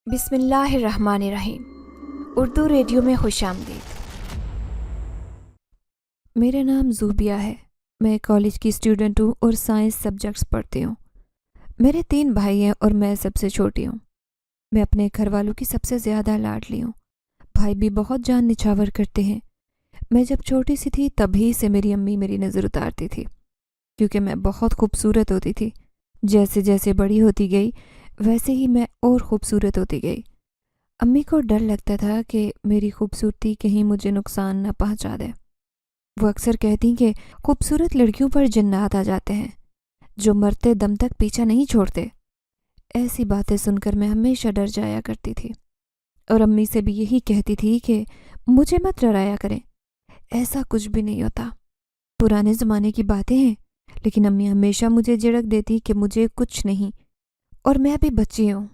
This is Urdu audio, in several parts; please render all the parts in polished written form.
بسم اللہ الرحمن الرحیم۔ اردو ریڈیو میں خوش آمدید۔ میرا نام زوبیہ ہے۔ میں کالج کی اسٹوڈنٹ ہوں اور سائنس سبجیکٹس پڑھتی ہوں۔ میرے 3 بھائی ہیں اور میں سب سے چھوٹی ہوں۔ میں اپنے گھر والوں کی سب سے زیادہ لاڈلی ہوں۔ بھائی بھی بہت جان نچھاور کرتے ہیں۔ میں جب چھوٹی سی تھی تبھی سے میری امی میری نظر اتارتی تھی، کیونکہ میں بہت خوبصورت ہوتی تھی۔ جیسے جیسے بڑی ہوتی گئی ویسے ہی میں اور خوبصورت ہوتی گئی۔ امی کو ڈر لگتا تھا کہ میری خوبصورتی کہیں مجھے نقصان نہ پہنچا دے۔ وہ اکثر کہتی کہ خوبصورت لڑکیوں پر جنات آ جاتے ہیں جو مرتے دم تک پیچھا نہیں چھوڑتے۔ ایسی باتیں سن کر میں ہمیشہ ڈر جایا کرتی تھی اور امی سے بھی یہی کہتی تھی کہ مجھے مت ڈرایا کریں، ایسا کچھ بھی نہیں ہوتا، پرانے زمانے کی باتیں ہیں۔ لیکن امی ہمیشہ مجھے جھڑک دیتی کہ مجھے کچھ نہیں اور میں بھی بچی ہوں۔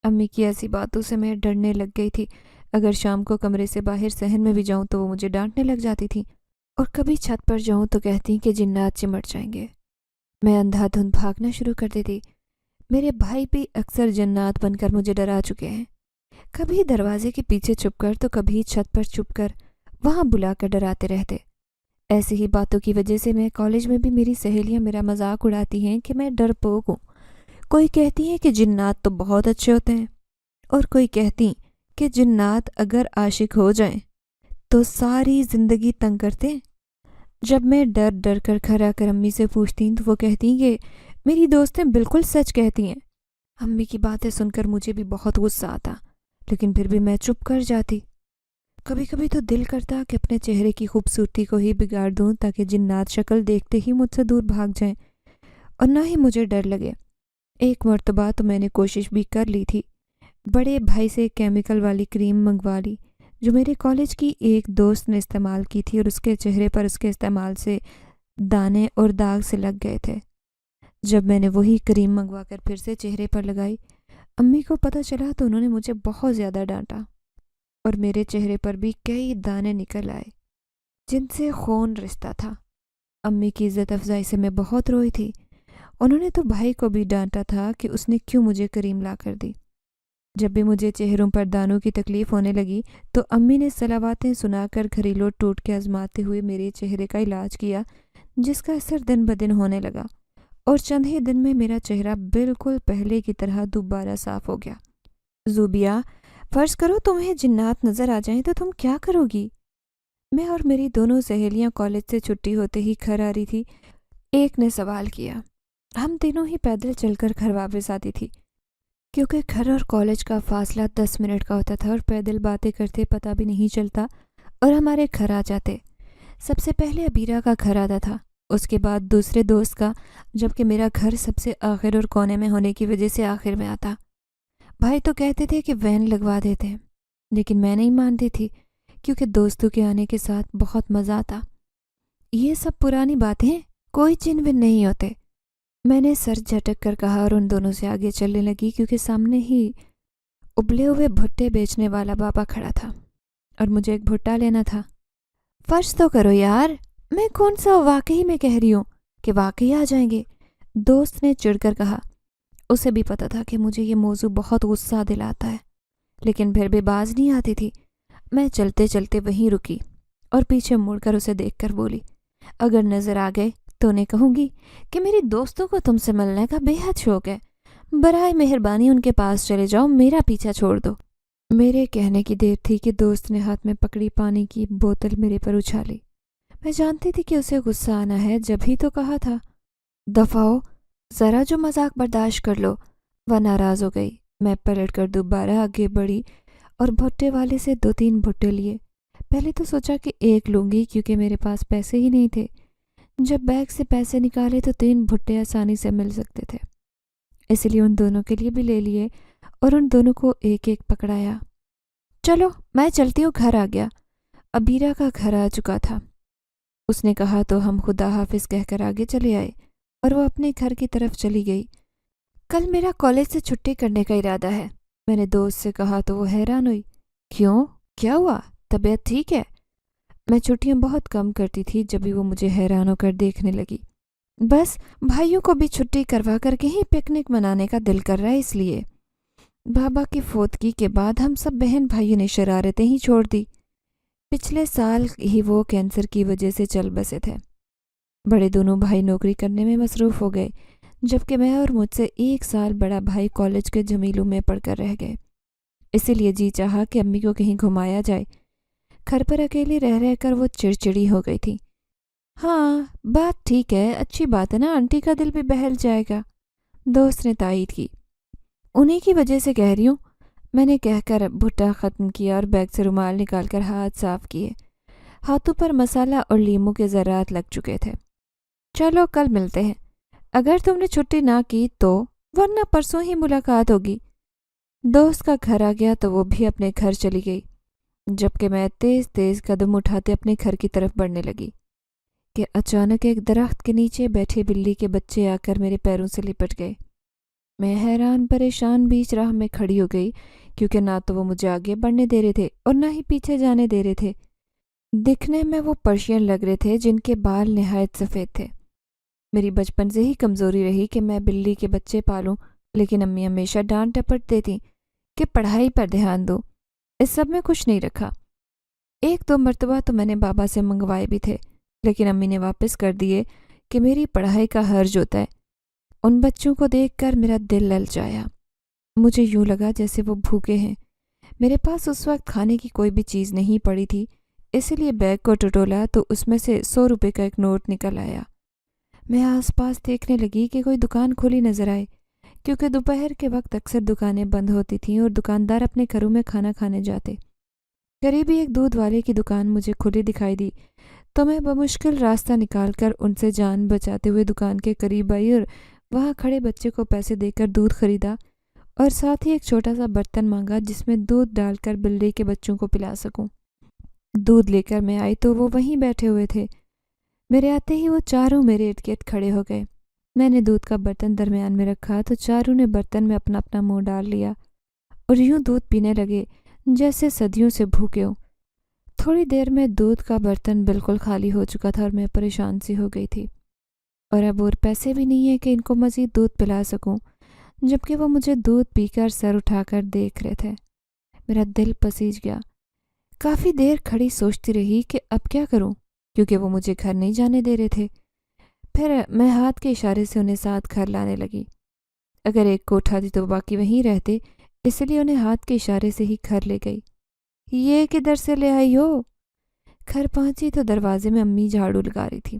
امی کی ایسی باتوں سے میں ڈرنے لگ گئی تھی۔ اگر شام کو کمرے سے باہر صحن میں بھی جاؤں تو وہ مجھے ڈانٹنے لگ جاتی تھی، اور کبھی چھت پر جاؤں تو کہتی کہ جنات چمٹ جائیں گے۔ میں اندھا دھند بھاگنا شروع کر دیتی۔ میرے بھائی بھی اکثر جنات بن کر مجھے ڈرا چکے ہیں، کبھی دروازے کے پیچھے چھپ کر تو کبھی چھت پر چھپ کر وہاں بلا کر ڈراتے رہتے۔ ایسی ہی باتوں کی وجہ سے میں کالج میں بھی میری سہیلیاں میرا مذاق اڑاتی ہیں کہ میں ڈرپوک ہوں۔ کوئی کہتی ہے کہ جنات تو بہت اچھے ہوتے ہیں، اور کوئی کہتی کہ جنات اگر عاشق ہو جائیں تو ساری زندگی تنگ کرتے ہیں۔ جب میں ڈر ڈر کر کھرا کر امی سے پوچھتی تو وہ کہتی کہ میری دوستیں بالکل سچ کہتی ہیں۔ امی کی باتیں سن کر مجھے بھی بہت غصہ آتا، لیکن پھر بھی میں چپ کر جاتی۔ کبھی کبھی تو دل کرتا کہ اپنے چہرے کی خوبصورتی کو ہی بگاڑ دوں تاکہ جنات شکل دیکھتے ہی مجھ سے دور بھاگ جائیں اور نہ ہی مجھے ڈر لگے۔ ایک مرتبہ تو میں نے کوشش بھی کر لی تھی، بڑے بھائی سے کیمیکل والی کریم منگوا لی جو میرے کالج کی ایک دوست نے استعمال کی تھی، اور اس کے چہرے پر اس کے استعمال سے دانے اور داغ سے لگ گئے تھے۔ جب میں نے وہی کریم منگوا کر پھر سے چہرے پر لگائی، امی کو پتہ چلا تو انہوں نے مجھے بہت زیادہ ڈانٹا، اور میرے چہرے پر بھی کئی دانے نکل آئے جن سے خون رستا تھا۔ امی کی عزت افزائی سے میں بہت روئی تھی۔ انہوں نے تو بھائی کو بھی ڈانٹا تھا کہ اس نے کیوں مجھے کریم لا کر دی۔ جب بھی مجھے چہروں پر دانوں کی تکلیف ہونے لگی تو امی نے صلواتیں سنا کر گھریلو ٹوٹکے آزماتے ہوئے میرے چہرے کا علاج کیا، جس کا اثر دن بدن ہونے لگا، اور چند ہی دن میں میرا چہرہ بالکل پہلے کی طرح دوبارہ صاف ہو گیا۔ زوبیہ، فرض کرو تمہیں جنات نظر آ جائیں تو تم کیا کرو گی؟ میں اور میری دونوں سہیلیاں کالج سے چھٹی ہوتے ہی گھر آ رہی تھی۔ ایک نے سوال کیا۔ ہم تینوں ہی پیدل چل کر گھر واپس آتی تھی، کیونکہ گھر اور کالج کا فاصلہ 10 منٹ کا ہوتا تھا، اور پیدل باتیں کرتے پتہ بھی نہیں چلتا اور ہمارے گھر آ جاتے۔ سب سے پہلے ابیرہ کا گھر آتا تھا، اس کے بعد دوسرے دوست کا، جبکہ میرا گھر سب سے آخر اور کونے میں ہونے کی وجہ سے آخر میں آتا۔ بھائی تو کہتے تھے کہ وین لگوا دیتے ہیں، لیکن میں نہیں مانتی تھی، کیونکہ دوستوں کے آنے کے ساتھ بہت مزہ آتا۔ یہ سب پرانی باتیں ہیں، کوئی جن ون نہیں ہوتے، میں نے سر جھٹک کر کہا، اور ان دونوں سے آگے چلنے لگی، کیونکہ سامنے ہی ابلے ہوئے بھٹے بیچنے والا بابا کھڑا تھا اور مجھے ایک بھٹا لینا تھا۔ فرض تو کرو یار، میں کون سا واقعی میں کہہ رہی ہوں کہ واقعی آ جائیں گے، دوست نے چڑھ کر کہا۔ اسے بھی پتا تھا کہ مجھے یہ موضوع بہت غصہ دلاتا ہے، لیکن پھر بھی باز نہیں آتی تھی۔ میں چلتے چلتے وہیں رکی اور پیچھے مڑ کر اسے دیکھ کر بولی، اگر نظر آ گئے تو انہیں کہوں گی کہ میری دوستوں کو تم سے ملنے کا بے حد شوق ہے، برائے مہربانی ان کے پاس چلے جاؤ، میرا پیچھا چھوڑ دو۔ میرے کہنے کی دیر تھی کہ دوست نے ہاتھ میں پکڑی پانی کی بوتل میرے پر اچھالی۔ میں جانتی تھی کہ اسے غصہ آنا ہے، جب ہی تو کہا تھا، دفع ہو، ذرا جو مذاق برداشت کر لو۔ وہ ناراض ہو گئی۔ میں پلٹ کر دوبارہ آگے بڑھی اور بھٹے والے سے 2-3 بھٹے لیے۔ پہلے تو سوچا کہ ایک لوں گی، کیونکہ میرے پاس پیسے ہی نہیں تھے۔ جب بیگ سے پیسے نکالے تو 3 بھٹے آسانی سے مل سکتے تھے، اس لیے ان دونوں کے لیے بھی لے لیے اور ان دونوں کو ایک ایک پکڑایا۔ چلو میں چلتی ہوں، گھر آ گیا۔ ابیرہ کا گھر آ چکا تھا۔ اس نے کہا تو ہم خدا حافظ کہہ کر آگے چلے آئے، اور وہ اپنے گھر کی طرف چلی گئی۔ کل میرا کالج سے چھٹی کرنے کا ارادہ ہے، میں نے دوست سے کہا تو وہ حیران ہوئی۔ کیوں؟ کیا ہوا؟ طبیعت ٹھیک ہے؟ میں چھٹیاں بہت کم کرتی تھی، جب بھی وہ مجھے حیران ہو کر دیکھنے لگی۔ بس بھائیوں کو بھی چھٹی کروا کر کہیں پکنک منانے کا دل کر رہا ہے، اس لیے۔ بابا کی فوتگی کے بعد ہم سب بہن بھائیوں نے شرارتیں ہی چھوڑ دی۔ پچھلے سال ہی وہ کینسر کی وجہ سے چل بسے تھے۔ بڑے دونوں بھائی نوکری کرنے میں مصروف ہو گئے، جبکہ میں اور مجھ سے 1 سال بڑا بھائی کالج کے جمیلوں میں پڑھ کر رہ گئے۔ اسی لیے جی چاہا کہ امی کو کہیں گھمایا جائے۔ گھر پر اکیلی رہ رہ کر وہ چڑچڑی ہو گئی تھی۔ ہاں بات ٹھیک ہے، اچھی بات ہے نا، آنٹی کا دل بھی بہل جائے گا، دوست نے تائید کی۔ انہی کی وجہ سے کہہ رہی ہوں، میں نے کہہ کر بھٹا ختم کیا اور بیگ سے رومال نکال کر ہاتھ صاف کیے۔ ہاتھوں پر مسالہ اور لیموں کے ذرات لگ چکے تھے۔ چلو کل ملتے ہیں، اگر تم نے چھٹی نہ کی تو، ورنہ پرسوں ہی ملاقات ہوگی۔ دوست کا گھر آ گیا تو وہ بھی اپنے گھر چلی گئی، جبکہ میں تیز تیز قدم اٹھاتے اپنے گھر کی طرف بڑھنے لگی کہ اچانک ایک درخت کے نیچے بیٹھے بلی کے بچے آ کر میرے پیروں سے لپٹ گئے۔ میں حیران پریشان بیچ راہ میں کھڑی ہو گئی، کیونکہ نہ تو وہ مجھے آگے بڑھنے دے رہے تھے اور نہ ہی پیچھے جانے دے رہے تھے۔ دکھنے میں وہ پرشین لگ رہے تھے جن کے بال نہایت سفید تھے۔ میری بچپن سے ہی کمزوری رہی کہ میں بلی کے بچے پالوں، لیکن امی ہمیشہ ڈانٹ ڈپٹ دیتی کہ پڑھائی پر دھیان دو۔ اس سب میں کچھ نہیں رکھا۔ 1-2 مرتبہ تو میں نے بابا سے منگوائے بھی تھے، لیکن امی نے واپس کر دیے کہ میری پڑھائی کا حرج ہوتا ہے۔ ان بچوں کو دیکھ کر میرا دل للچایا۔ مجھے یوں لگا جیسے وہ بھوکے ہیں۔ میرے پاس اس وقت کھانے کی کوئی بھی چیز نہیں پڑی تھی، اس لیے بیگ کو ٹٹولا تو اس میں سے 100 روپے کا ایک نوٹ نکل آیا۔ میں آس پاس دیکھنے لگی کہ کوئی دکان کھلی نظر آئے، کیونکہ دوپہر کے وقت اکثر دکانیں بند ہوتی تھیں اور دکاندار اپنے گھروں میں کھانا کھانے جاتے۔ قریبی ایک دودھ والے کی دکان مجھے کھلی دکھائی دی تو میں بمشکل راستہ نکال کر ان سے جان بچاتے ہوئے دکان کے قریب آئی اور وہاں کھڑے بچے کو پیسے دے کر دودھ خریدا اور ساتھ ہی ایک چھوٹا سا برتن مانگا جس میں دودھ ڈال کر بلی کے بچوں کو پلا سکوں۔ دودھ لے کر میں آئی تو وہ وہیں بیٹھے ہوئے تھے۔ میرے آتے ہی وہ چاروں میرے ارد گرد کھڑے ہو گئے۔ میں نے دودھ کا برتن درمیان میں رکھا تو چاروں نے برتن میں اپنا اپنا منہ ڈال لیا اور یوں دودھ پینے لگے جیسے صدیوں سے بھوکے ہوں۔ تھوڑی دیر میں دودھ کا برتن بالکل خالی ہو چکا تھا اور میں پریشان سی ہو گئی تھی، اور اب اور پیسے بھی نہیں ہیں کہ ان کو مزید دودھ پلا سکوں، جبکہ وہ مجھے دودھ پی کر سر اٹھا کر دیکھ رہے تھے۔ میرا دل پسیج گیا۔ کافی دیر کھڑی سوچتی رہی کہ اب کیا کروں، کیونکہ وہ مجھے گھر نہیں جانے دے رہے تھے۔ پھر میں ہاتھ کے اشارے سے انہیں ساتھ گھر لانے لگی۔ اگر ایک کو اٹھاتی تو باقی وہیں رہتے، اس لیے انہیں ہاتھ کے اشارے سے ہی گھر لے گئی۔ یہ کدھر سے لے آئی ہو؟ گھر پہنچی تو دروازے میں امی جھاڑو لگا رہی تھی۔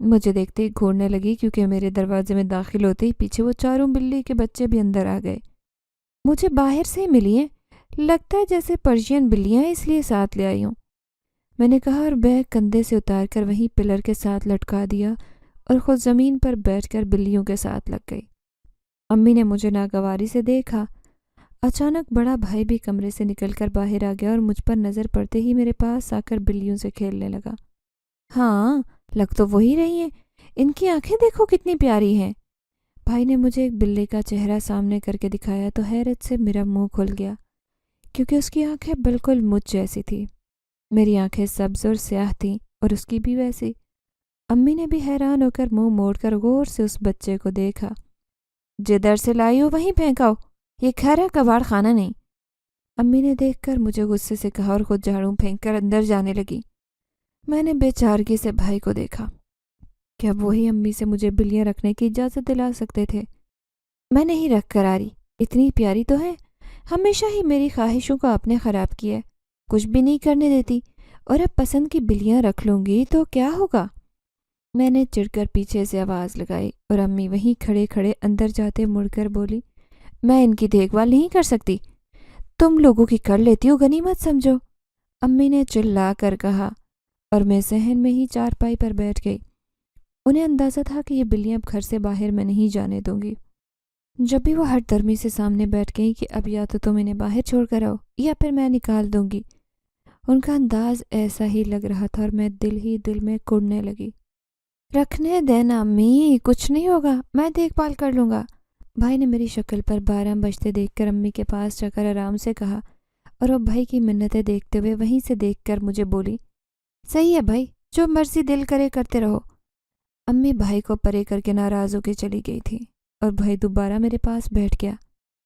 مجھے دیکھتے ہی گھورنے لگی، کیونکہ میرے دروازے میں داخل ہوتے ہی پیچھے وہ چاروں بلی کے بچے بھی اندر آ گئے۔ مجھے باہر سے ہی ملی ہیں، لگتا ہے جیسے پرشین بلیاں اس لیے ساتھ لے آئی ہوں، میں نے کہا اور بیگ کندھے سے اتار کر وہیں پلر کے ساتھ لٹکا دیا اور خود زمین پر بیٹھ کر بلیوں کے ساتھ لگ گئی۔ امی نے مجھے ناگواری سے دیکھا۔ اچانک بڑا بھائی بھی کمرے سے نکل کر باہر آ گیا اور مجھ پر نظر پڑتے ہی میرے پاس آ کر بلیوں سے کھیلنے لگا۔ ہاں لگ تو وہی رہی ہیں، ان کی آنکھیں دیکھو کتنی پیاری ہیں۔ بھائی نے مجھے ایک بلی کا چہرہ سامنے کر کے دکھایا تو حیرت سے میرا منہ کھل گیا، کیونکہ اس کی آنکھیں بالکل مجھ جیسی تھی۔ میری آنکھیں سبز اور سیاہ تھیں اور اس کی بھی ویسی۔ امی نے بھی حیران ہو کر منہ موڑ کر غور سے اس بچے کو دیکھا۔ جدھر سے لائی ہو وہیں پھینکاؤ، یہ گھر ہے کباڑ خانہ نہیں۔ امی نے دیکھ کر مجھے غصے سے کہا اور خود جھاڑو پھینک کر اندر جانے لگی۔ میں نے بے چارگی سے بھائی کو دیکھا۔ کیا وہی امی سے مجھے بلیاں رکھنے کی اجازت دلا سکتے تھے؟ میں نہیں رکھ کر آ رہی، اتنی پیاری تو ہے، ہمیشہ ہی میری خواہشوں کو آپ نے خراب کیا ہے، کچھ بھی نہیں کرنے دیتی، اور اب پسند کی بلیاں رکھ لوں گی تو کیا ہوگا؟ میں نے چڑھ کر پیچھے سے آواز لگائی اور امی وہیں کھڑے کھڑے اندر جاتے مڑ کر بولی، میں ان کی دیکھ بھال نہیں کر سکتی، تم لوگوں کی کر لیتی ہو غنیمت سمجھو۔ امی نے چلا کر کہا اور میں صحن میں ہی چارپائی پر بیٹھ گئی۔ انہیں اندازہ تھا کہ یہ بلیاں اب گھر سے باہر میں نہیں جانے دوں گی۔ جب بھی وہ ہٹ درمی سے سامنے بیٹھ گئی کہ اب یا تو تم انہیں باہر چھوڑ کر آؤ یا پھر میں نکال دوں گی، ان کا انداز ایسا ہی لگ رہا تھا اور میں دل ہی دل میں کڑنے لگی۔ رکھنے دینا امی، کچھ نہیں ہوگا، میں دیکھ بھال کر لوں گا۔ بھائی نے میری شکل پر 12 بجتے دیکھ کر امی کے پاس جا کر آرام سے کہا اور وہ بھائی کی منتیں دیکھتے ہوئے وہیں سے دیکھ کر مجھے بولی، صحیح ہے بھائی، جو مرضی دل کرے کرتے رہو۔ امی بھائی کو پرے کر کے ناراض ہو کے چلی گئی تھی اور بھائی دوبارہ میرے پاس بیٹھ گیا۔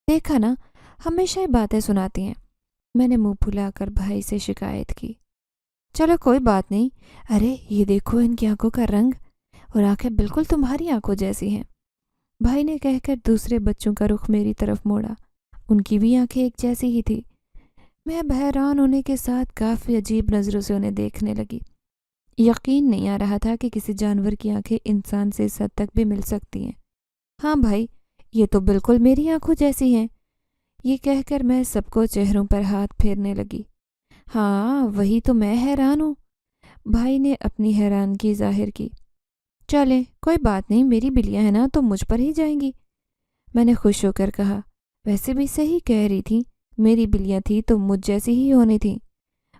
دیکھا نا، ہمیشہ ہی باتیں سناتی ہیں۔ میں نے منہ پھلا کر بھائی سے شکایت کی۔ چلو کوئی بات نہیں، ارے یہ دیکھو ان کی آنکھوں کا رنگ اور آنکھیں بالکل تمہاری آنکھوں جیسی ہیں، بھائی نے کہہ کر دوسرے بچوں کا رخ میری طرف موڑا۔ ان کی بھی آنکھیں ایک جیسی ہی تھی۔ میں اب حیران ہونے کے ساتھ کافی عجیب نظروں سے انہیں دیکھنے لگی۔ یقین نہیں آ رہا تھا کہ کسی جانور کی آنکھیں انسان سے اس حد تک بھی مل سکتی ہیں۔ ہاں بھائی، یہ تو بالکل میری آنکھوں جیسی ہیں، یہ کہہ کر میں سب کو چہروں پر ہاتھ پھیرنے لگی۔ ہاں وہی تو میں حیران ہوں، بھائی نے اپنی حیرانگی ظاہر کی۔ چلیں کوئی بات نہیں، میری بلیاں ہیں نا تو مجھ پر ہی جائیں گی، میں نے خوش ہو کر کہا۔ ویسے بھی صحیح کہہ رہی تھی، میری بلیاں تھی تو مجھ جیسی ہی ہونی تھی۔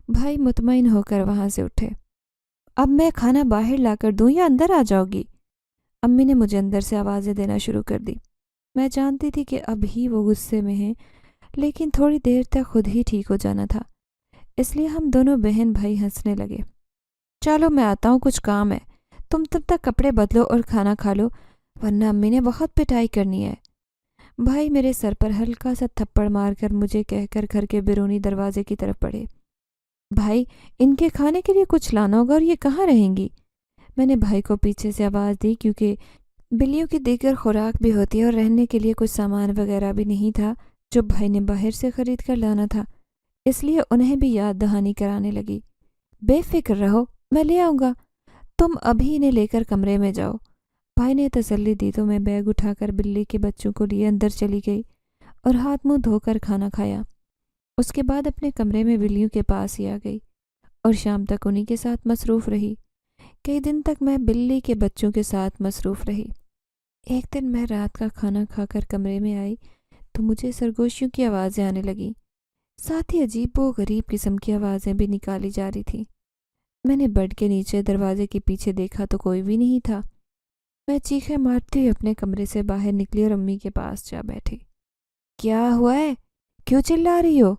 بھائی مطمئن ہو کر وہاں سے اٹھے۔ اب میں کھانا باہر لا کر دوں یا اندر آ جاؤ گی؟ امی نے مجھے اندر سے آوازیں دینا شروع کر دی۔ میں جانتی تھی کہ اب ہی وہ غصے میں ہیں، لیکن تھوڑی دیر تک خود ہی ٹھیک ہو جانا تھا، اس لیے ہم دونوں بہن بھائی ہنسنے لگے۔ چلو میں آتا ہوں، کچھ کام ہے، تم تب تک کپڑے بدلو اور کھانا کھا لو، ورنہ امی نے بہت پٹائی کرنی ہے۔ بھائی میرے سر پر ہلکا سا تھپڑ مار کر مجھے کہہ کر گھر کے بیرونی دروازے کی طرف بڑھے۔ بھائی ان کے کھانے کے لیے کچھ لانا ہوگا، اور یہ کہاں رہیں گی؟ میں نے بھائی کو پیچھے سے آواز دی، کیونکہ بلیوں کی دیگر خوراک بھی ہوتی ہے اور رہنے کے لیے کچھ سامان وغیرہ بھی نہیں تھا جو بھائی نے باہر سے خرید کر لانا تھا، اس لیے انہیں بھی یاد دہانی کرانے لگی۔ بے فکر رہو، میں لے آؤں گا، تم ابھی انہیں لے کر کمرے میں جاؤ۔ بھائی نے تسلی دی تو میں بیگ اٹھا کر بلی کے بچوں کو لیے اندر چلی گئی اور ہاتھ منہ دھو کر کھانا کھایا۔ اس کے بعد اپنے کمرے میں بلیوں کے پاس ہی آ گئی اور شام تک انہی کے ساتھ مصروف رہی۔ کئی دن تک میں بلی کے بچوں کے ساتھ مصروف رہی۔ ایک دن میں رات کا کھانا کھا کر کمرے میں آئی تو مجھے سرگوشیوں کی آوازیں آنے لگیں، ساتھ ہی عجیب و غریب قسم کی آوازیں بھی نکالی جا رہی تھیں۔ میں نے بیڈ کے نیچے دروازے کے پیچھے دیکھا تو کوئی بھی نہیں تھا۔ میں چیخیں مارتی ہوئی اپنے کمرے سے باہر نکلی اور امی کے پاس جا بیٹھی۔ کیا ہوا ہے؟ کیوں چلا رہی ہو؟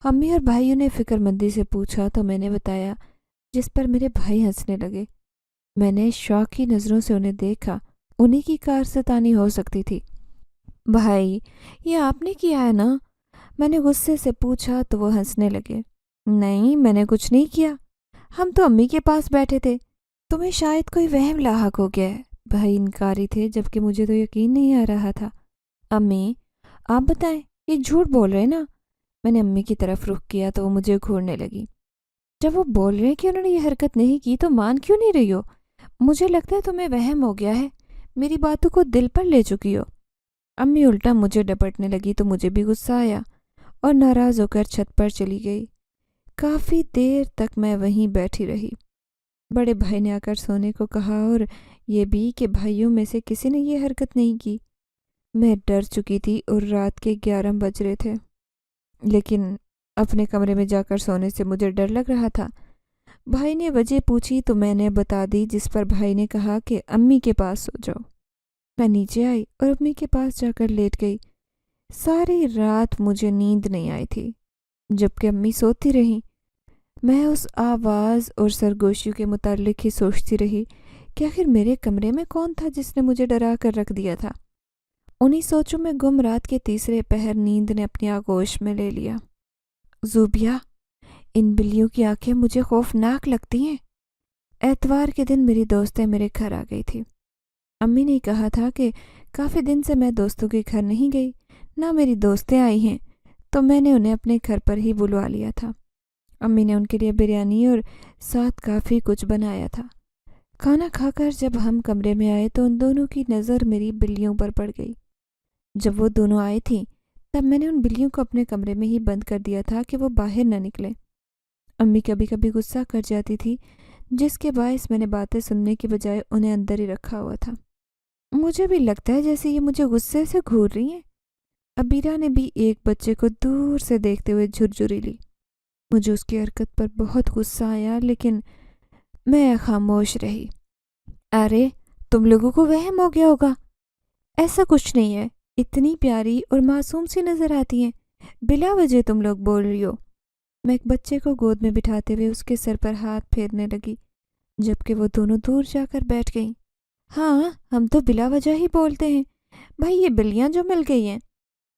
امی اور بھائیوں نے فکر مندی سے پوچھا تو میں نے بتایا، جس پر میرے بھائی ہنسنے لگے۔ میں نے شوق کی نظروں سے انہیں دیکھا، انہی کی کارستانی ہو سکتی تھی۔ بھائی یہ آپ نے کیا ہے نا؟ میں نے غصے سے پوچھا تو وہ ہنسنے لگے۔ نہیں میں نے کچھ نہیں کیا، ہم تو امی کے پاس بیٹھے تھے، تمہیں شاید کوئی وہم لاحق ہو گیا ہے۔ بھائی انکاری تھے، جبکہ مجھے تو یقین نہیں آ رہا تھا۔ امی آپ بتائیں، یہ جھوٹ بول رہے نا؟ میں نے امی کی طرف رخ کیا تو وہ مجھے گھورنے لگی۔ جب وہ بول رہے ہیں کہ انہوں نے یہ حرکت نہیں کی تو مان کیوں نہیں رہی ہو؟ مجھے لگتا ہے تمہیں وہم ہو گیا ہے، میری باتوں کو دل پر لے چکی ہو۔ امی الٹا مجھے ڈپٹنے لگی تو مجھے بھی غصہ آیا اور ناراض ہو کر چھت پر چلی گئی۔ کافی دیر تک میں وہیں بیٹھی رہی۔ بڑے بھائی نے آ کر سونے کو کہا اور یہ بھی کہ بھائیوں میں سے کسی نے یہ حرکت نہیں کی۔ میں ڈر چکی تھی اور رات کے 11 بج رہے تھے، لیکن اپنے کمرے میں جا کر سونے سے مجھے ڈر لگ رہا تھا۔ بھائی نے وجہ پوچھی تو میں نے بتا دی، جس پر بھائی نے کہا کہ امی کے پاس سو جاؤ۔ میں نیچے آئی اور امی کے پاس جا کر لیٹ گئی۔ ساری رات مجھے نیند نہیں آئی تھی، جبکہ امی سوتی رہیں۔ میں اس آواز اور سرگوشیوں کے متعلق ہی سوچتی رہی کہ آخر میرے کمرے میں کون تھا جس نے مجھے ڈرا کر رکھ دیا تھا۔ انہی سوچوں میں گم رات کے تیسرے پہر نیند نے اپنی آغوش میں لے لیا۔ زوبیہ، ان بلیوں کی آنکھیں مجھے خوفناک لگتی ہیں۔ اتوار کے دن میری دوستیں میرے گھر آ گئی تھی۔ امی نے کہا تھا کہ کافی دن سے میں دوستوں کے گھر نہیں گئی، نہ میری دوستیں آئی ہیں، تو میں نے انہیں اپنے گھر پر ہی بلوا لیا تھا۔ امی نے ان کے لیے بریانی اور ساتھ کافی کچھ بنایا تھا۔ کھانا کھا کر جب ہم کمرے میں آئے تو ان دونوں کی نظر میری بلیوں پر پڑ گئی۔ جب وہ دونوں آئی تھیں تب میں نے ان بلیوں کو اپنے کمرے میں ہی بند کر دیا تھا کہ وہ باہر نہ نکلیں۔ امی کبھی کبھی غصہ کر جاتی تھی، جس کے باعث میں نے باتیں سننے کی بجائے انہیں اندر ہی رکھا ہوا تھا۔ مجھے بھی لگتا ہے جیسے یہ مجھے غصے سے گھور رہی ہیں۔ ابیرہ نے بھی ایک بچے کو دور سے دیکھتے ہوئے جھرجھری لی۔ مجھے اس کی حرکت پر بہت غصہ آیا، لیکن میں خاموش رہی۔ ارے تم لوگوں کو وہم ہو گیا ہوگا، ایسا کچھ نہیں ہے، اتنی پیاری اور معصوم سی نظر آتی ہیں، بلا وجہ تم لوگ بول رہی ہو۔ میں ایک بچے کو گود میں بٹھاتے ہوئے اس کے سر پر ہاتھ پھیرنے لگی، جبکہ وہ دونوں دور جا کر بیٹھ گئیں۔ ہاں ہم تو بلا وجہ ہی بولتے ہیں، بھائی یہ بلیاں جو مل گئی ہیں،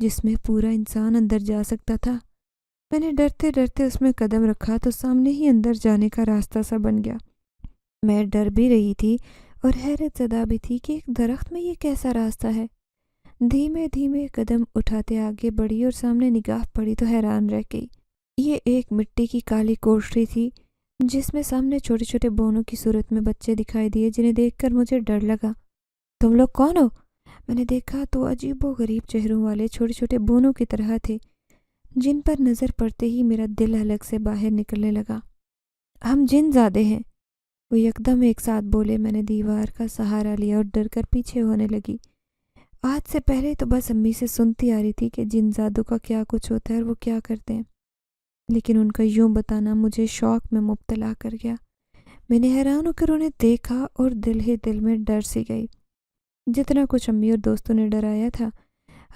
جس میں پورا انسان اندر جا سکتا تھا۔ میں نے ڈرتے ڈرتے اس میں قدم رکھا تو سامنے ہی اندر جانے کا راستہ سا بن گیا۔ میں ڈر بھی رہی تھی اور حیرت زدہ بھی تھی کہ ایک درخت میں یہ کیسا راستہ ہے۔ دھیمے دھیمے قدم اٹھاتے آگے بڑھی اور سامنے نگاہ پڑی تو حیران رہ گئی۔ یہ ایک مٹی کی کالی کوٹری تھی جس میں سامنے چھوٹے چھوٹے بونوں کی صورت میں بچے دکھائی دیے، جنہیں دیکھ کر مجھے ڈر لگا۔ تم لوگ کون ہو؟ میں نے دیکھا تو عجیب و غریب چہروں والے چھوٹے چھوٹے بونوں کی طرح تھے، جن پر نظر پڑتے ہی میرا دل حلق سے باہر نکلنے لگا۔ ہم جن زادے ہیں، وہ یکدم ایک ساتھ بولے۔ میں نے دیوار کا سہارا لیا اور ڈر کر پیچھے ہونے لگی۔ آج سے پہلے تو بس امی سے سنتی آ رہی تھی کہ جن زادوں کا کیا کچھ ہوتا ہے اور وہ کیا کرتے ہیں، لیکن ان کا یوں بتانا مجھے شوق میں مبتلا کر گیا۔ میں نے حیران ہو کر انہیں دیکھا اور دل ہی دل میں ڈر سی گئی۔ جتنا کچھ امی اور دوستوں نے ڈرایا تھا،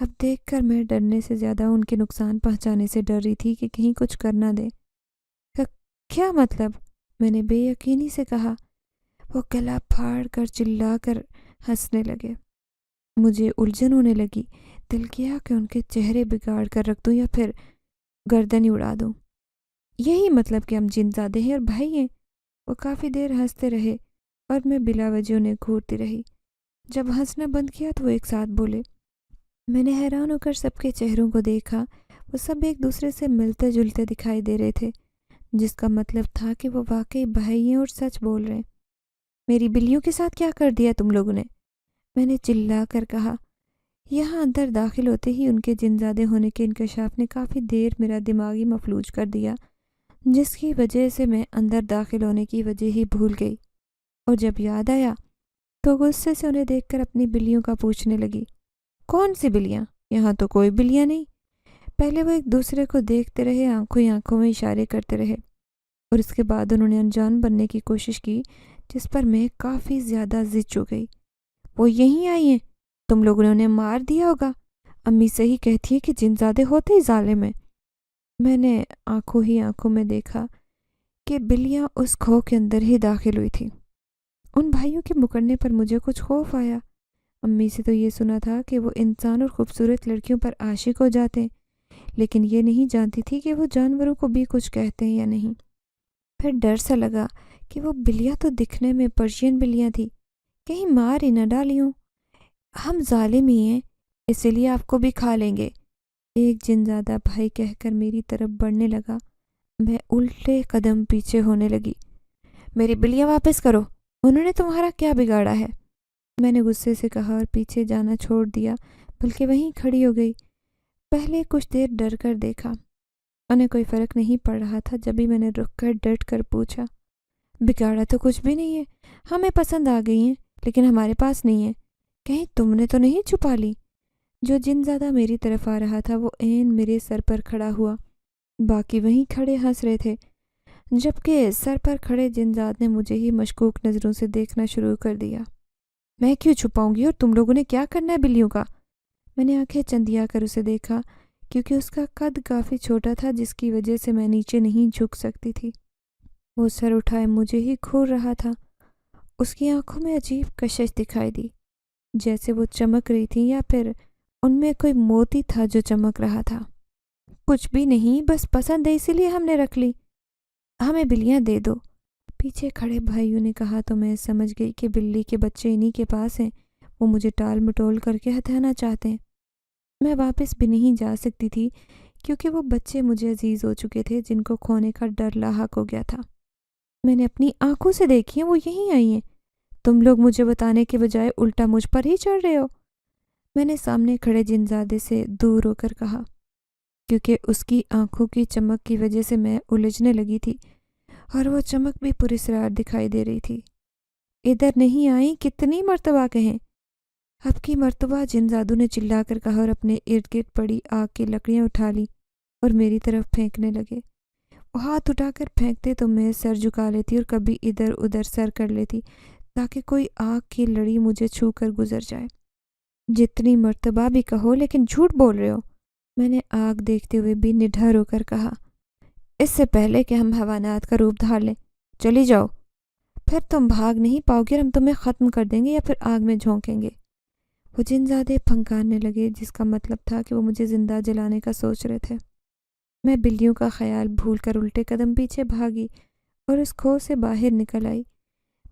اب دیکھ کر میں ڈرنے سے زیادہ ان کے نقصان پہنچانے سے ڈر رہی تھی کہ کہیں کچھ کر نہ دے۔ کیا مطلب؟ میں نے بے یقینی سے کہا۔ وہ گلا پھاڑ کر چلا کر ہنسنے لگے۔ مجھے الجھن ہونے لگی۔ دل کیا کہ ان کے چہرے بگاڑ کر رکھ دوں یا پھر گردن ہی اڑا دوں۔ یہی مطلب کہ ہم جن زادے ہیں اور بھائی ہیں؟ وہ کافی دیر ہنستے رہے اور میں بلا وجہ انہیں گھورتی رہی۔ جب ہنسنا بند کیا تو وہ ایک ساتھ بولے۔ میں نے حیران ہو کر سب کے چہروں کو دیکھا۔ وہ سب ایک دوسرے سے ملتے جلتے دکھائی دے رہے تھے، جس کا مطلب تھا کہ وہ واقعی بھائی ہیں اور سچ بول رہے ہیں۔ میری بلیوں کے ساتھ کیا کر دیا تم لوگوں نے؟ میں نے چلا کر کہا۔ یہاں اندر داخل ہوتے ہی ان کے جن زادے ہونے کے انکشاف نے کافی دیر میرا دماغی مفلوج کر دیا، جس کی وجہ سے میں اندر داخل ہونے کی وجہ ہی بھول گئی، اور جب یاد آیا تو غصے سے انہیں دیکھ کر اپنی بلیوں کا پوچھنے لگی۔ کون سی بلیاں؟ یہاں تو کوئی بلیاں نہیں۔ پہلے وہ ایک دوسرے کو دیکھتے رہے، آنکھوں ہی آنکھوں میں اشارے کرتے رہے، اور اس کے بعد انہوں نے انجان بننے کی کوشش کی، جس پر میں کافی زیادہ ضد ہو گئی۔ وہ یہیں آئی ہیں؟ تم لوگوں نے انہیں مار دیا ہوگا۔ امی صحیح کہتی ہے کہ جن زادے ہوتے ہی ظالم ہیں۔ میں نے آنکھوں ہی آنکھوں میں دیکھا کہ بلیاں اس کھو کے اندر ہی داخل ہوئی تھیں۔ ان بھائیوں کے مکرنے پر مجھے کچھ خوف آیا۔ امی سے تو یہ سنا تھا کہ وہ انسان اور خوبصورت لڑکیوں پر عاشق ہو جاتے ہیں، لیکن یہ نہیں جانتی تھی کہ وہ جانوروں کو بھی کچھ کہتے ہیں یا نہیں۔ پھر ڈر سا لگا کہ وہ بلیاں تو دکھنے میں پرشین بلیاں تھیں، کہیں مار ہی نہ ڈالی ہوں۔ ہم ظالم ہی ہیں، اسی لیے آپ کو بھی کھا لیں گے، ایک جن زادہ بھائی کہہ کر میری طرف بڑھنے لگا۔ میں الٹے قدم پیچھے ہونے لگی۔ میری بلیاں واپس کرو، انہوں نے تمہارا کیا بگاڑا ہے؟ میں نے غصے سے کہا اور پیچھے جانا چھوڑ دیا، بلکہ وہیں کھڑی ہو گئی۔ پہلے کچھ دیر ڈر کر دیکھا، انہیں کوئی فرق نہیں پڑ رہا تھا۔ جب ہی میں نے رک کر ڈٹ کر پوچھا، بگاڑا تو کچھ بھی نہیں ہے، ہمیں پسند آ گئی ہیں، لیکن ہمارے پاس نہیں ہے، کہیں تم نے تو نہیں چھپا لی؟ جو جن زادہ میری طرف آ رہا تھا وہ عین میرے سر پر کھڑا ہوا، باقی وہیں کھڑے ہنس رہے تھے، جبکہ سر پر کھڑے جن زاد نے مجھے ہی مشکوک نظروں سے دیکھنا شروع کر دیا۔ میں کیوں چھپاؤں گی، اور تم لوگوں نے کیا کرنا ہے بلیوں کا؟ میں نے آنکھیں چندیا کر اسے دیکھا، کیونکہ اس کا قد کافی چھوٹا تھا، جس کی وجہ سے میں نیچے نہیں جھک سکتی تھی۔ وہ سر اٹھائے مجھے ہی گھور رہا تھا۔ اس کی آنکھوں میں عجیب کشش دکھائی دی، جیسے وہ چمک رہی تھی یا پھر ان میں کوئی موتی تھا جو چمک رہا تھا۔ کچھ بھی نہیں، بس پسند ہے اسی لیے ہم نے رکھ لی، ہمیں بلیاں دے دو۔ پیچھے کھڑے بھائیوں نے کہا تو میں سمجھ گئی کہ بلی کے بچے انہی کے پاس ہیں، وہ مجھے ٹال مٹول کر کے ہتھیانا چاہتے ہیں۔ میں واپس بھی نہیں جا سکتی تھی، کیونکہ وہ بچے مجھے عزیز ہو چکے تھے، جن کو کھونے کا ڈر لاحق ہو گیا تھا۔ میں نے اپنی آنکھوں سے دیکھی ہیں، وہ یہیں آئی ہیں۔ تم لوگ مجھے بتانے کے بجائے الٹا مجھ پر ہی چڑھ رہے ہو، میں نے سامنے کھڑے جن زادے سے دور ہو کر کہا، کیونکہ اس کی آنکھوں کی چمک کی وجہ سے میں الجھنے لگی تھی، اور وہ چمک بھی پراسرار دکھائی دے رہی تھی۔ ادھر نہیں آئی، کتنی مرتبہ کہیں؟ اب کی مرتبہ جن زادوں نے چلا کر کہا اور اپنے ارد گرد پڑی آگ کی لکڑیاں اٹھا لی اور میری طرف پھینکنے لگے۔ وہ ہاتھ اٹھا کر پھینکتے تو میں سر جھکا لیتی اور کبھی ادھر ادھر سر کر لیتی، تاکہ کوئی آگ کی لڑی مجھے چھو کر گزر جائے۔ جتنی مرتبہ بھی کہو، لیکن جھوٹ بول رہے ہو، میں نے آگ دیکھتے ہوئے بھی نڈھر ہو کر کہا۔ اس سے پہلے کہ ہم حیوانات کا روپ دھار لیں، چلی جاؤ، پھر تم بھاگ نہیں پاؤ گے اور ہم تمہیں ختم کر دیں گے یا پھر آگ میں جھونکیں گے۔ وہ جن زادے پھنکارنے لگے، جس کا مطلب تھا کہ وہ مجھے زندہ جلانے کا سوچ رہے تھے۔ میں بلیوں کا خیال بھول کر الٹے قدم پیچھے بھاگی اور اس کھو سے باہر نکل آئی۔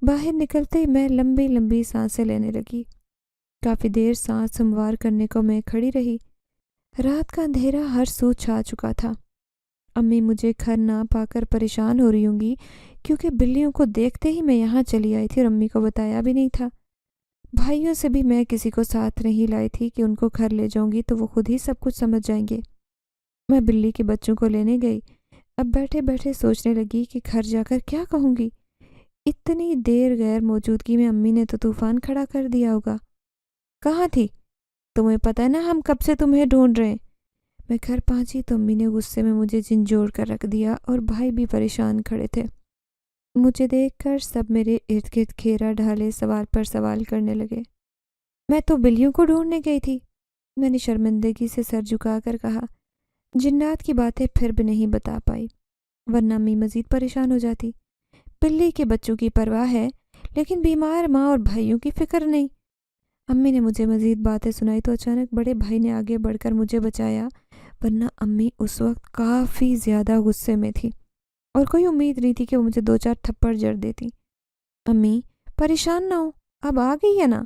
باہر نکلتے ہی میں لمبی لمبی سانسیں لینے لگی۔ کافی دیر سانس ہموار کرنے کو میں کھڑی رہی۔ رات کا اندھیرا ہر سو چھا چکا تھا۔ امی مجھے گھر نہ پا کر پریشان ہو رہی ہوں گی، کیونکہ بلیوں کو دیکھتے ہی میں یہاں چلی آئی تھی اور امی کو بتایا بھی نہیں تھا۔ بھائیوں سے بھی میں کسی کو ساتھ نہیں لائی تھی کہ ان کو گھر لے جاؤں گی تو وہ خود ہی سب کچھ سمجھ جائیں گے۔ میں بلی کے بچوں کو لینے گئی۔ اب بیٹھے بیٹھے سوچنے لگی کہ گھر جا کر کیا کہوں گی۔ اتنی دیر غیر موجودگی میں امی نے تو طوفان کھڑا کر دیا ہوگا۔ کہاں تھی؟ تمہیں پتہ ہے نا ہم کب سے تمہیں ڈھونڈ رہے ہیں۔ میں گھر پہنچی تو امی نے غصے میں مجھے جھنجھوڑ کر رکھ دیا اور بھائی بھی پریشان کھڑے تھے۔ مجھے دیکھ کر سب میرے ارد گرد گھیرا ڈھالے سوال پر سوال کرنے لگے۔ میں تو بلیوں کو ڈھونڈنے گئی تھی، میں نے شرمندگی سے سر جھکا کر کہا۔ جنات کی باتیں پھر بھی نہیں بتا پائی، ورنہ امی مزید پریشان ہو جاتی۔ بلی کے بچوں کی پرواہ ہے، لیکن بیمار ماں اور بھائیوں کی فکر نہیں۔ امی نے مجھے مزید باتیں سنائی تو اچانک بڑے بھائی نے آگے بڑھ کر مجھے بچایا، ورنہ امی اس وقت کافی زیادہ غصے میں تھی اور کوئی امید نہیں تھی کہ وہ مجھے 2-4 تھپڑ جڑ دیتی۔ امی پریشان نہ ہو، اب آ گئی ہے نا؟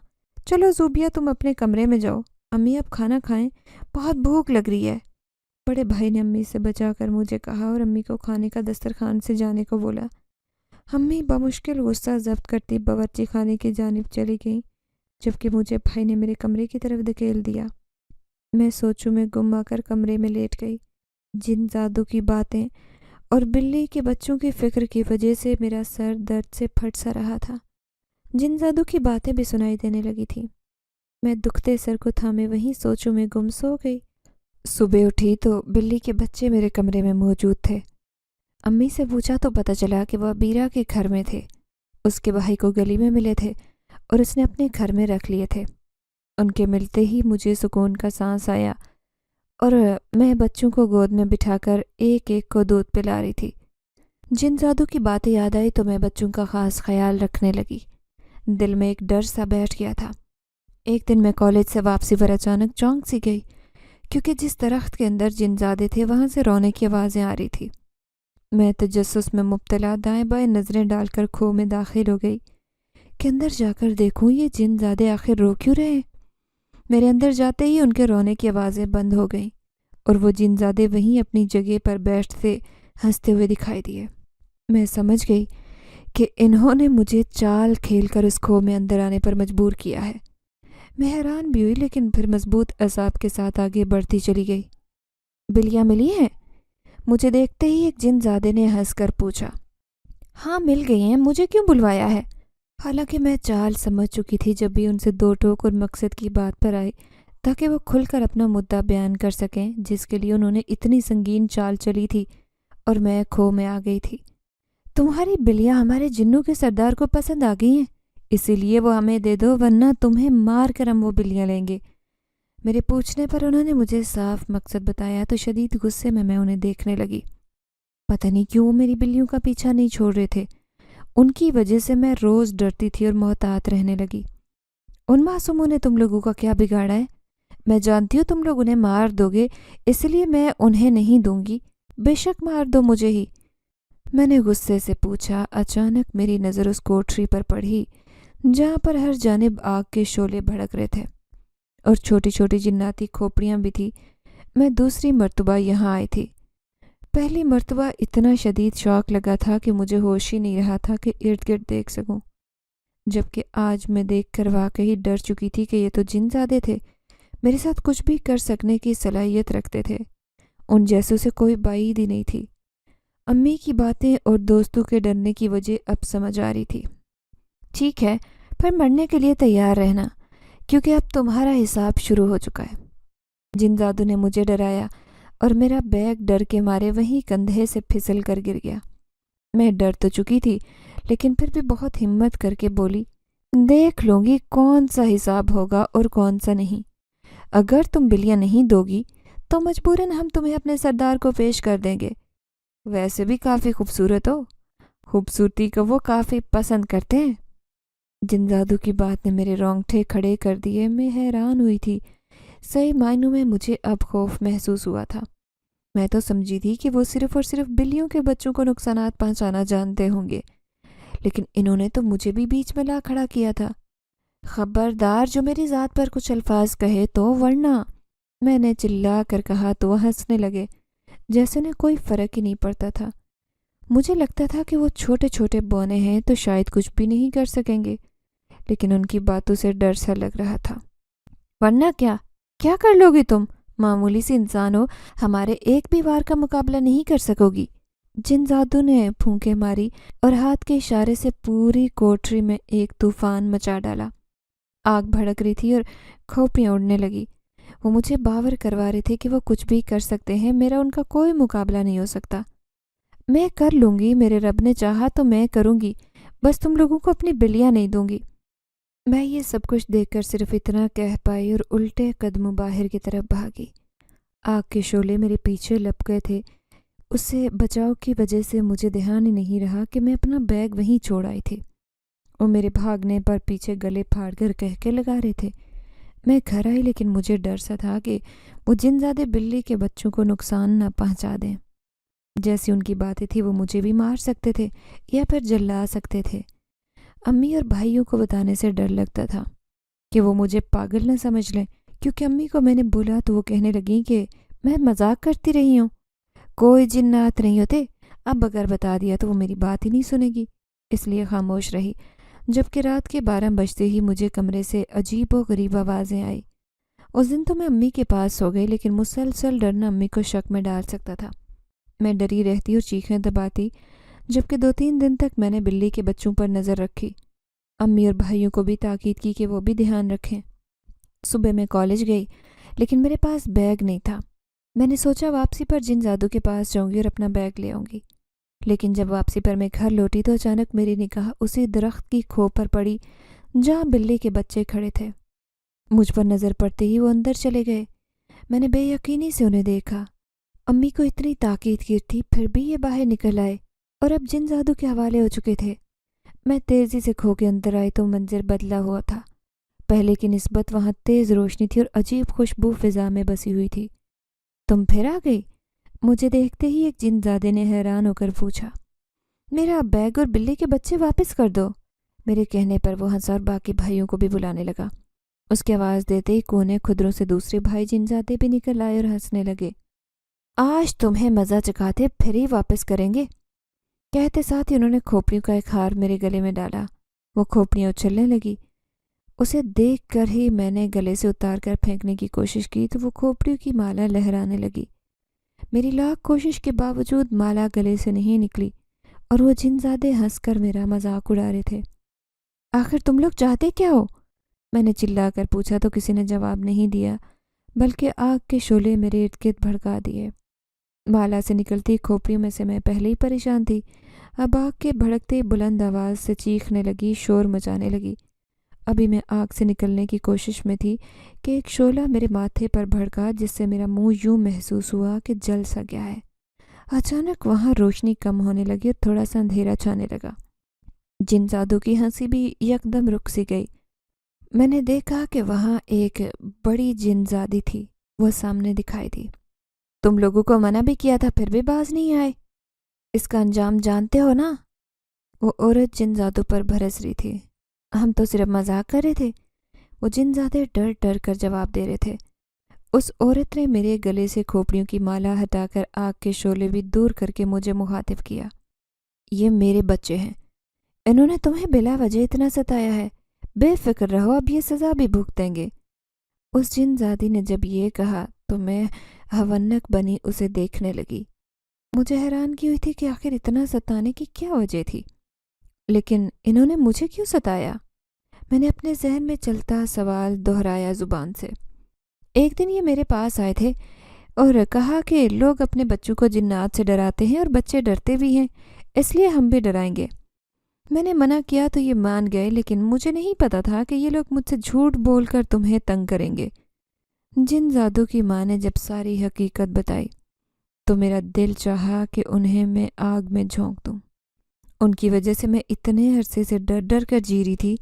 چلو زوبیا تم اپنے کمرے میں جاؤ، امی اب کھانا کھائیں، بہت بھوک لگ رہی ہے۔ بڑے بھائی نے امی سے بچا کر مجھے کہا اور امی کو کھانے کا دسترخوان سے جانے کو بولا۔ امی بمشکل غصہ ضبط کرتی باورچی خانے کی جانب چلی گئیں، جبکہ مجھے بھائی نے میرے کمرے کی طرف دھکیل دیا۔ میں سوچوں میں گم آ کر کمرے میں لیٹ گئی۔ جن زادوں کی باتیں اور بلی کے بچوں کی فکر کی وجہ سے میرا سر درد سے پھٹ سا رہا تھا۔ جن زادوں کی باتیں بھی سنائی دینے لگی تھیں۔ میں دکھتے سر کو تھامے وہیں سوچوں میں گم سو گئی۔ صبح اٹھی تو بلی کے بچے میرے کمرے میں موجود تھے۔ امی سے پوچھا تو پتہ چلا کہ وہ بیرا کے گھر میں تھے۔ اس کے بھائی کو گلی میں ملے تھے اور اس نے اپنے گھر میں رکھ لیے تھے۔ ان کے ملتے ہی مجھے سکون کا سانس آیا اور میں بچوں کو گود میں بٹھا کر ایک ایک کو دودھ پلا رہی تھی۔ جن زادوں کی باتیں یاد آئی تو میں بچوں کا خاص خیال رکھنے لگی۔ دل میں ایک ڈر سا بیٹھ گیا تھا۔ ایک دن میں کالج سے واپسی پر اچانک چونک سی گئی، کیونکہ جس درخت کے اندر جن زادے تھے وہاں سے رونے کی آوازیں آ رہی تھی۔ میں تجسس میں مبتلا دائیں بائیں نظریں ڈال کر کھو میں داخل ہو گئی کہ اندر جا کر دیکھوں یہ جن زادے آخر رو کیوں رہے ہیں۔ میرے اندر جاتے ہی ان کے رونے کی آوازیں بند ہو گئیں اور وہ جن زادے وہیں اپنی جگہ پر بیٹھتے ہنستے ہوئے دکھائی دیے۔ میں سمجھ گئی کہ انہوں نے مجھے چال کھیل کر اس کھو میں اندر آنے پر مجبور کیا ہے۔ میں حیران بھی ہوئی، لیکن پھر مضبوط اعصاب کے ساتھ آگے بڑھتی چلی گئی۔ بلیاں ملی ہیں؟ مجھے دیکھتے ہی ایک جن زادے نے ہنس کر پوچھا۔ ہاں مل گئی ہیں، مجھے کیوں بلوایا ہے؟ حالانکہ میں چال سمجھ چکی تھی جب بھی ان سے دو ٹوک اور مقصد کی بات پر آئی تاکہ وہ کھل کر اپنا مدعا بیان کر سکیں، جس کے لیے انہوں نے اتنی سنگین چال چلی تھی اور میں کھو میں آ گئی تھی۔ تمہاری بلیاں ہمارے جنوں کے سردار کو پسند آ گئی ہیں، اسی لیے وہ ہمیں دے دو، ورنہ تمہیں مار کر ہم وہ بلیاں لیں گے۔ میرے پوچھنے پر انہوں نے مجھے صاف مقصد بتایا تو شدید غصے میں انہیں دیکھنے لگی۔ پتہ نہیں کیوں وہ میری بلیوں کا پیچھا نہیں چھوڑ رہے تھے۔ ان کی وجہ سے میں روز ڈرتی تھی اور محتاط رہنے لگی۔ ان معصوموں نے تم لوگوں کا کیا بگاڑا ہے؟ میں جانتی ہوں تم لوگ انہیں مار دو گے، اس لیے میں انہیں نہیں دوں گی۔ بے شک مار دو مجھے ہی، میں نے غصے سے پوچھا۔ اچانک میری نظر اس کوٹری پر پڑی جہاں پر ہر جانب آگ کے شعلے بھڑک رہے تھے اور چھوٹی چھوٹی جناتی کھوپڑیاں بھی تھی۔ میں دوسری مرتبہ یہاں آئی تھی۔ پہلی مرتبہ اتنا شدید شوق لگا تھا کہ مجھے ہوش ہی نہیں رہا تھا کہ ارد گرد دیکھ سکوں، جبکہ آج میں دیکھ کر واقعی ڈر چکی تھی کہ یہ تو جن زادے تھے، میرے ساتھ کچھ بھی کر سکنے کی صلاحیت رکھتے تھے۔ ان جیسوں سے کوئی بعید ہی نہیں تھی۔ امی کی باتیں اور دوستوں کے ڈرنے کی وجہ اب سمجھ آ رہی تھی۔ ٹھیک ہے، پر مرنے کے لیے تیار رہنا، کیونکہ اب تمہارا حساب شروع ہو چکا ہے۔ جن زادوں نے مجھے ڈرایا اور میرا بیگ ڈر کے مارے وہیں کندھے سے پھسل کر گر گیا۔ میں ڈر تو چکی تھی، لیکن پھر بھی بہت ہمت کر کے بولی، دیکھ لوں گی کون سا حساب ہوگا اور کون سا نہیں۔ اگر تم بلیاں نہیں دو گی تو مجبوراً ہم تمہیں اپنے سردار کو پیش کر دیں گے۔ ویسے بھی کافی خوبصورت ہو، خوبصورتی کو وہ کافی پسند کرتے ہیں۔ جن جادو کی بات نے میرے رونگٹے کھڑے کر دیے۔ میں حیران ہوئی تھی۔ صحیح معنوں میں مجھے اب خوف محسوس ہوا تھا۔ میں تو سمجھی تھی کہ وہ صرف اور صرف بلیوں کے بچوں کو نقصانات پہنچانا جانتے ہوں گے، لیکن انہوں نے تو مجھے بھی بیچ میں لا کھڑا کیا تھا۔ خبردار جو میری ذات پر کچھ الفاظ کہے تو، ورنہ، میں نے چلا کر کہا تو وہ ہنسنے لگے، جیسے انہیں کوئی فرق ہی نہیں پڑتا تھا۔ مجھے لگتا تھا کہ وہ چھوٹے چھوٹے بونے ہیں تو شاید کچھ بھی نہیں کر سکیں گے، لیکن ان کی باتوں سے ڈر سا لگ رہا تھا۔ ورنہ کیا کر لو گی تم؟ معمولی سی انسان ہو، ہمارے ایک بھی وار کا مقابلہ نہیں کر سکو گی۔ جن زادو نے پھونکے ماری اور ہاتھ کے اشارے سے پوری کوٹری میں ایک طوفان مچا ڈالا۔ آگ بھڑک رہی تھی اور کھوپڑیاں اڑنے لگی۔ وہ مجھے باور کروا رہے تھے کہ وہ کچھ بھی کر سکتے ہیں، میرا ان کا کوئی مقابلہ نہیں ہو سکتا۔ میں کر لوں گی، میرے رب نے چاہا تو میں کروں گی، بس تم لوگوں کو اپنی بلیاں نہیں دوں گی۔ میں یہ سب کچھ دیکھ کر صرف اتنا کہہ پائی اور الٹے قدموں باہر کی طرف بھاگی۔ آگ کے شعلے میرے پیچھے لپ گئے تھے۔ اس سے بچاؤ کی وجہ سے مجھے دھیان ہی نہیں رہا کہ میں اپنا بیگ وہیں چھوڑ آئی تھی۔ وہ میرے بھاگنے پر پیچھے گلے پھاڑ کر کہہ لگا رہے تھے۔ میں گھر آئی، لیکن مجھے ڈر سا تھا کہ وہ جن زادے بلی کے بچوں کو نقصان نہ پہنچا دیں۔ جیسی ان کی باتیں تھیں وہ مجھے بھی مار سکتے تھے یا پھر جلا سکتے تھے۔ امی اور بھائیوں کو بتانے سے ڈر لگتا تھا کہ وہ مجھے پاگل نہ سمجھ لیں، کیونکہ امی کو میں نے بولا تو وہ کہنے لگیں کہ میں مذاق کرتی رہی ہوں، کوئی جنات نہیں ہوتے۔ اب اگر بتا دیا تو وہ میری بات ہی نہیں سنے گی، اس لیے خاموش رہی۔ جبکہ رات کے 12 بجتے ہی مجھے کمرے سے عجیب و غریب آوازیں آئی۔ اس دن تو میں امی کے پاس سو گئی، لیکن مسلسل ڈرنا امی کو شک میں ڈال سکتا تھا۔ میں ڈری رہتی اور چیخیں دباتی، جبکہ 2-3 دن تک میں نے بلی کے بچوں پر نظر رکھی۔ امی اور بھائیوں کو بھی تاکید کی کہ وہ بھی دھیان رکھیں۔ صبح میں کالج گئی، لیکن میرے پاس بیگ نہیں تھا۔ میں نے سوچا واپسی پر جن زادو کے پاس جاؤں گی اور اپنا بیگ لے آؤں گی، لیکن جب واپسی پر میں گھر لوٹی تو اچانک میری نگاہ اسی درخت کی کھو پر پڑی جہاں بلی کے بچے کھڑے تھے۔ مجھ پر نظر پڑتے ہی وہ اندر چلے گئے۔ میں نے بے یقینی سے انہیں دیکھا۔ امی کو اتنی تاکید کی تھی، پھر بھی یہ باہر نکل آئے اور اب جن زادو کے حوالے ہو چکے تھے۔ میں تیزی سے کھو کے اندر آئی تو منظر بدلا ہوا تھا۔ پہلے کی نسبت وہاں تیز روشنی تھی اور عجیب خوشبو فضا میں بسی ہوئی تھی۔ تم پھر آ گئی؟ مجھے دیکھتے ہی ایک جن زادے نے حیران ہو کر پوچھا۔ میرا بیگ اور بلی کے بچے واپس کر دو۔ میرے کہنے پر وہ ہنسا اور باقی بھائیوں کو بھی بلانے لگا۔ اس کی آواز دیتے ہی کونے خدروں سے دوسرے بھائی جن زادے بھی نکل آئے اور ہنسنے لگے۔ آج تمہیں مزہ چکھاتے پھر ہی واپس کریں گے۔ کہتے ساتھ ہی انہوں نے کھوپڑیوں کا ایک ہار میرے گلے میں ڈالا۔ وہ کھوپڑیاں اچھلنے لگی۔ اسے دیکھ کر ہی میں نے گلے سے اتار کر پھینکنے کی کوشش کی تو وہ کھوپڑیوں کی مالا لہرانے لگی۔ میری لاکھ کوشش کے باوجود مالا گلے سے نہیں نکلی اور وہ جن زادے ہنس کر میرا مذاق اڑا رہے تھے۔ آخر تم لوگ چاہتے کیا ہو؟ میں نے چلا کر پوچھا تو کسی نے جواب نہیں دیا، بلکہ آگ کے شعلے میرے ارد گرد بھڑکا دیے۔ مالا سے نکلتی کھوپڑیوں میں سے میں پہلے ہی پریشان تھی، اب آگ کے بھڑکتے بلند آواز سے چیخنے لگی، شور مچانے لگی۔ ابھی میں آگ سے نکلنے کی کوشش میں تھی کہ ایک شعلہ میرے ماتھے پر بھڑکا، جس سے میرا منہ یوں محسوس ہوا کہ جل سا گیا ہے۔ اچانک وہاں روشنی کم ہونے لگی اور تھوڑا سا اندھیرا چھانے لگا۔ جن زادو کی ہنسی بھی یکدم رک سی گئی۔ میں نے دیکھا کہ وہاں ایک بڑی جن زادی تھی، وہ سامنے دکھائی دی۔ تم لوگوں کو منع بھی کیا تھا پھر بھی باز نہیں آئے، اس کا انجام جانتے ہو نا؟ وہ عورت جن زادو پر برس رہی تھی۔ ہم تو صرف مذاق کر رہے تھے، وہ جن زادے ڈر ڈر کر جواب دے رہے تھے۔ اس عورت نے میرے گلے سے کھوپڑیوں کی مالا ہٹا کر آگ کے شعلے بھی دور کر کے مجھے مخاطب کیا۔ یہ میرے بچے ہیں، انہوں نے تمہیں بلا وجہ اتنا ستایا ہے، بے فکر رہو، اب یہ سزا بھی بھگتیں گے۔ اس جن زادی نے جب یہ کہا تو میں ہونک بنی اسے دیکھنے لگی۔ مجھے حیرانگی ہوئی تھی کہ آخر اتنا ستانے کی کیا وجہ تھی، لیکن انہوں نے مجھے کیوں ستایا؟ میں نے اپنے ذہن میں چلتا سوال دہرایا زبان سے۔ ایک دن یہ میرے پاس آئے تھے اور کہا کہ لوگ اپنے بچوں کو جنات سے ڈراتے ہیں اور بچے ڈرتے بھی ہیں، اس لیے ہم بھی ڈرائیں گے۔ میں نے منع کیا تو یہ مان گئے، لیکن مجھے نہیں پتا تھا کہ یہ لوگ مجھ سے جھوٹ بول کر تمہیں تنگ کریں گے۔ جن زادو کی ماں نے جب ساری حقیقت بتائی تو میرا دل چاہا کہ انہیں میں آگ میں جھونک دوں۔ ان کی وجہ سے میں اتنے عرصے سے ڈر ڈر کر جی رہی تھی،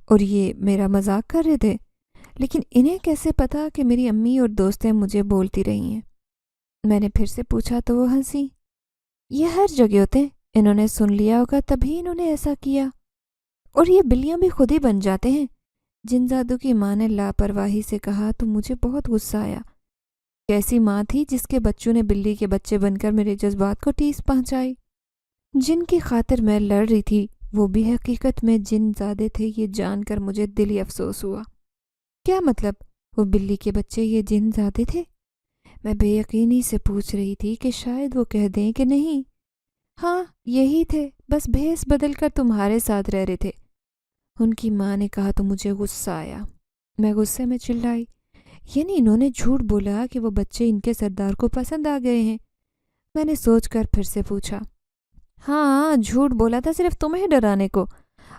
اور یہ میرا مذاق کر رہے تھے، لیکن انہیں کیسے پتا کہ میری امی اور دوستیں مجھے بولتی رہی ہیں؟ میں نے پھر سے پوچھا تو وہ ہنسی۔ یہ ہر جگہ ہوتے ہیں، انہوں نے سن لیا ہوگا تبھی انہوں نے ایسا کیا، اور یہ بلیاں بھی خود ہی بن جاتے ہیں۔ جن زادو کی ماں نے لاپرواہی سے کہا تو مجھے بہت غصہ آیا۔ کیسی ماں تھی جس کے بچوں نے بلی کے بچے بن کر میرے جذبات کو ٹھیس پہنچائی؟ جن کی خاطر میں لڑ رہی تھی وہ بھی حقیقت میں جن زادے تھے، یہ جان کر مجھے دلی افسوس ہوا۔ کیا مطلب؟ وہ بلی کے بچے یہ جن زادے تھے؟ میں بے یقینی سے پوچھ رہی تھی کہ شاید وہ کہہ دیں کہ نہیں، ہاں یہی تھے، بس بھیس بدل کر تمہارے ساتھ رہ رہے تھے۔ ان کی ماں نے کہا تو مجھے غصہ آیا۔ میں غصے میں چلائی، یعنی انہوں نے جھوٹ بولا کہ وہ بچے ان کے سردار کو پسند آ گئے ہیں؟ میں نے سوچ کر پھر سے پوچھا، ہاں جھوٹ بولا تھا صرف تمہیں ڈرانے کو،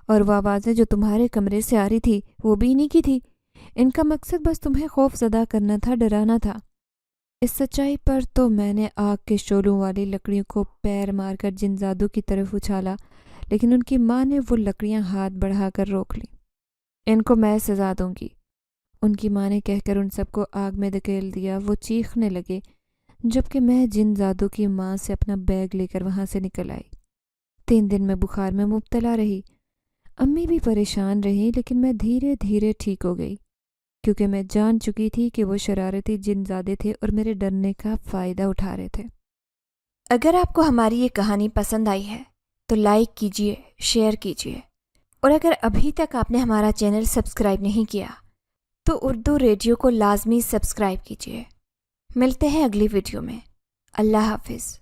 اور وہ آوازیں جو تمہارے کمرے سے آ رہی تھی وہ بھی انہی کی تھی۔ ان کا مقصد بس تمہیں خوف زدہ کرنا تھا، ڈرانا تھا۔ اس سچائی پر تو میں نے آگ کے شعلوں والی لکڑیوں کو پیر مار کر جن زادو کی طرف اچھالا، لیکن ان کی ماں نے وہ لکڑیاں ہاتھ بڑھا کر روک لیں۔ ان کو میں سزا دوں گی، ان کی ماں نے کہہ کر ان سب کو آگ میں دھکیل دیا۔ وہ چیخنے لگے، جبکہ میں جن زادو کی ماں سے اپنا بیگ لے کر وہاں سے نکل آئی۔ 3 دن میں بخار میں مبتلا رہی۔ امی بھی پریشان رہی، لیکن میں دھیرے دھیرے ٹھیک ہو گئی، کیونکہ میں جان چکی تھی کہ وہ شرارتی جن زادے تھے اور میرے ڈرنے کا فائدہ اٹھا رہے تھے۔ اگر آپ کو ہماری یہ کہانی پسند آئی ہے تو لائک کیجیے، شیئر کیجیے، اور اگر ابھی تک آپ نے ہمارا چینل سبسکرائب نہیں کیا تو اردو ریڈیو کو لازمی سبسکرائب کیجیے۔ ملتے ہیں اگلی ویڈیو میں۔ اللہ حافظ۔